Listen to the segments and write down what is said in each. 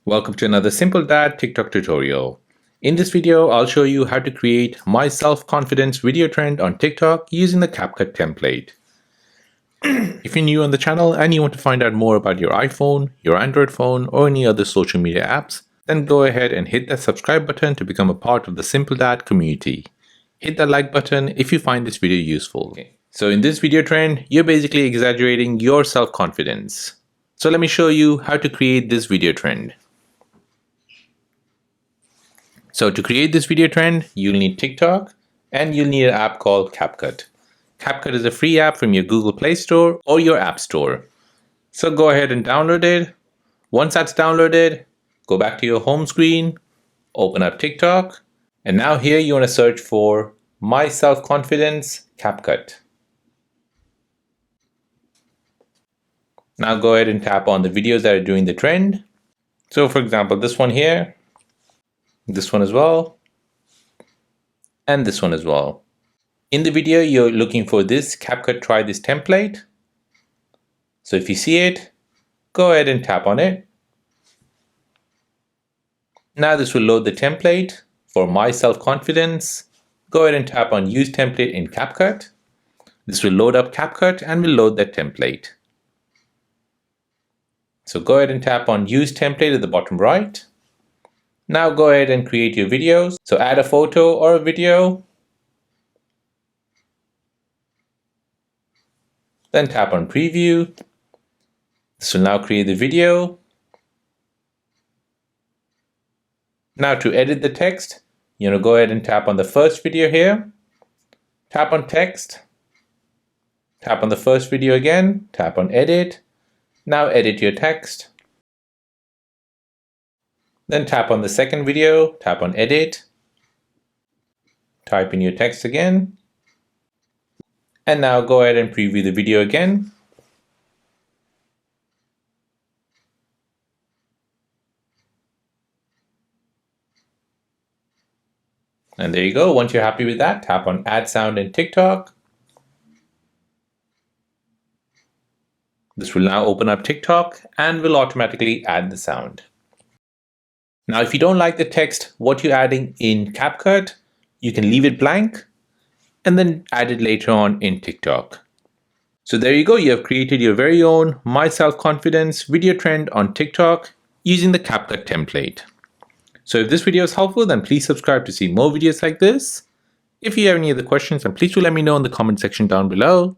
Welcome to another Simple Dad TikTok tutorial. In this video, I'll show you how to create my self-confidence video trend on TikTok using the CapCut template. If you're new on the channel and you want to find out more about your iPhone, your Android phone, or any other social media apps, then go ahead and hit that subscribe button to become a part of the Simple Dad community. Hit that like button if you find this video useful. So in this video trend, you're basically exaggerating your self-confidence. So let me show you how to create this video trend. So to create this video trend, you'll need TikTok and you'll need an app called CapCut. CapCut is a free app from your Google Play Store or your App Store. So go ahead and download it. Once that's downloaded, go back to your home screen, open up TikTok, and now here you want to search for My Self-Confidence CapCut. Now go ahead and tap on the videos that are doing the trend. So for example, this one here, this one as well, and this one as well. In the video, you're looking for this CapCut Try This template. So if you see it, go ahead and tap on it. Now this will load the template for My Self-Confidence. Go ahead and tap on Use Template in CapCut. This will load up CapCut and will load that template. So go ahead and tap on Use Template at the bottom right. Now go ahead and create your videos. So add a photo or a video. Then tap on Preview. This will now create the video. Now to edit the text, you want to go ahead and tap on the first video here. Tap on Text. Tap on the first video again. Tap on Edit. Now edit your text. Then tap on the second video, tap on Edit, type in your text again, and now go ahead and preview the video again. And there you go. Once you're happy with that, tap on Add Sound in TikTok. This will now open up TikTok and will automatically add the sound. Now, if you don't like the text, what you're adding in CapCut, you can leave it blank and then add it later on in TikTok. So there you go. You have created your very own My Self-Confidence video trend on TikTok using the CapCut template. So if this video is helpful, then please subscribe to see more videos like this. If you have any other questions, then please do let me know in the comment section down below.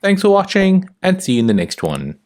Thanks for watching and see you in the next one.